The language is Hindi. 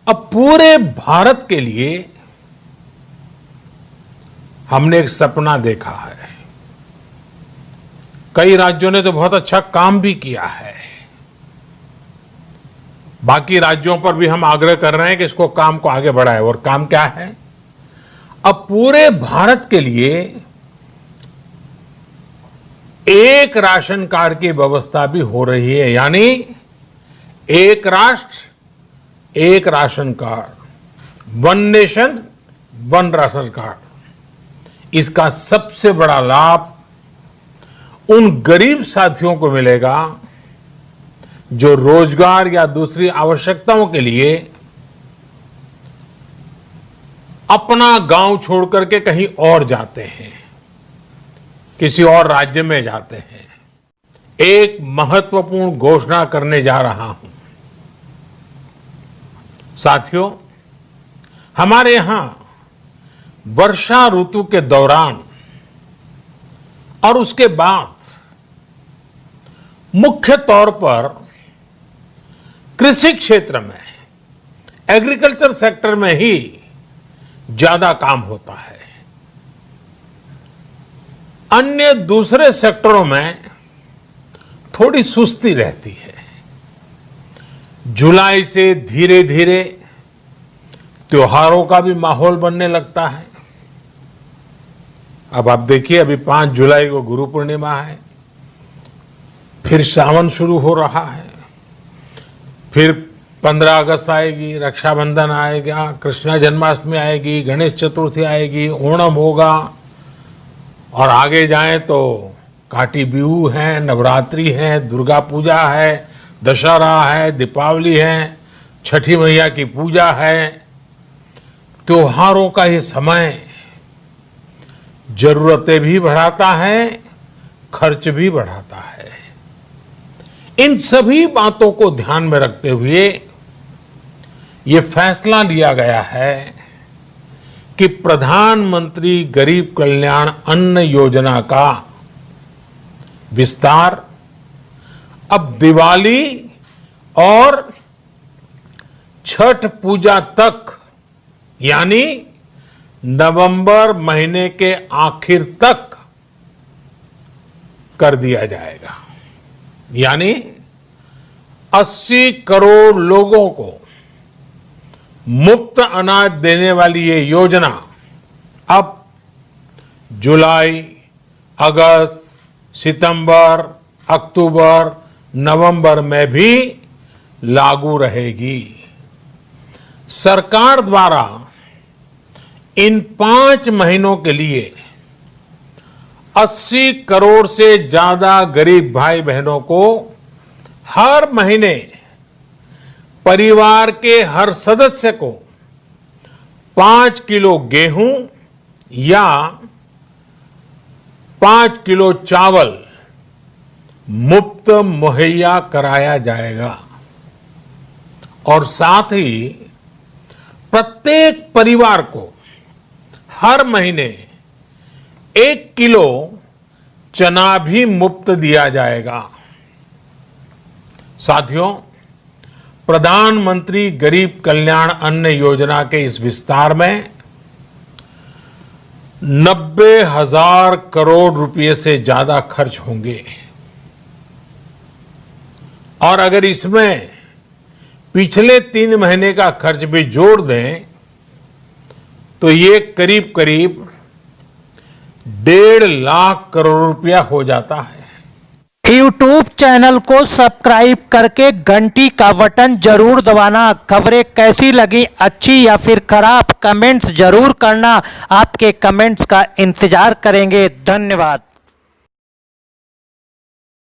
अब पूरे भारत के लिए हमने एक सपना देखा है। कई राज्यों ने तो बहुत अच्छा काम भी किया है। बाकी राज्यों पर भी हम आग्रह कर रहे हैं कि इसको काम को आगे बढ़ाएं। और काम क्या है? अब पूरे भारत के लिए एक राशन कार्ड की व्यवस्था भी हो रही है, यानी एक राष्ट्र एक ration card, one nation one ration card. इसका सबसे बड़ा लाभ उन गरीब साथियों को मिलेगा जो रोजगार या दूसरी आवश्यकताओं के लिए अपना गांव छोड़कर के कहीं और जाते हैं, किसी और राज्य में जाते हैं। एक महत्वपूर्ण घोषणा करने जा रहा हूं। साथियों, हमारे यहां वर्षा ऋतु के दौरान और उसके बाद मुख्य तौर पर कृषि क्षेत्र में, एग्रीकल्चर सेक्टर में ही ज्यादा काम होता है। अन्य दूसरे सेक्टरों में थोड़ी सुस्ती रहती है। जुलाई से धीरे धीरे त्योहारों का भी माहौल बनने लगता है। अब आप देखिए, अभी 5 जुलाई को गुरु पूर्णिमा है, फिर सावन शुरू हो रहा है, फिर 15 अगस्त आएगी, रक्षाबंधन आएगा, कृष्ण जन्माष्टमी आएगी, गणेश चतुर्थी आएगी, ओणम होगा, और आगे जाएं तो काटी बिहू है, नवरात्रि है, दुर्गा पूजा है, दशहरा है, दीपावली है, छठी मैया की पूजा है। त्योहारों का ये समय जरूरतें भी बढ़ाता है, खर्च भी बढ़ाता है। इन सभी बातों को ध्यान में रखते हुए ये फैसला लिया गया है कि प्रधानमंत्री गरीब कल्याण अन्न योजना का विस्तार अब दिवाली और छठ पूजा तक, यानी नवंबर महीने के आखिर तक कर दिया जाएगा। यानी 80 करोड़ लोगों को मुफ्त अनाज देने वाली ये योजना अब जुलाई, अगस्त, सितंबर, अक्टूबर, नवंबर में भी लागू रहेगी। सरकार द्वारा इन 5 महीनों के लिए 80 करोड़ से ज्यादा गरीब भाई बहनों को हर महीने परिवार के हर सदस्य को 5 किलो गेहूं या 5 किलो चावल मुफ्त मुहैया कराया जाएगा। और साथ ही प्रत्येक परिवार को हर महीने 1 किलो चना भी मुफ्त दिया जाएगा। साथियों, प्रधानमंत्री गरीब कल्याण अन्न योजना के इस विस्तार में 90,000 करोड़ रुपए से ज्यादा खर्च होंगे। और अगर इसमें पिछले 3 महीने का खर्च भी जोड़ दें तो ये करीब करीब 1.5 लाख करोड़ रुपया हो जाता है। यूट्यूब चैनल को सब्सक्राइब करके घंटी का बटन जरूर दबाना। खबरें कैसी लगी, अच्छी या फिर खराब, कमेंट्स जरूर करना। आपके कमेंट्स का इंतजार करेंगे। धन्यवाद।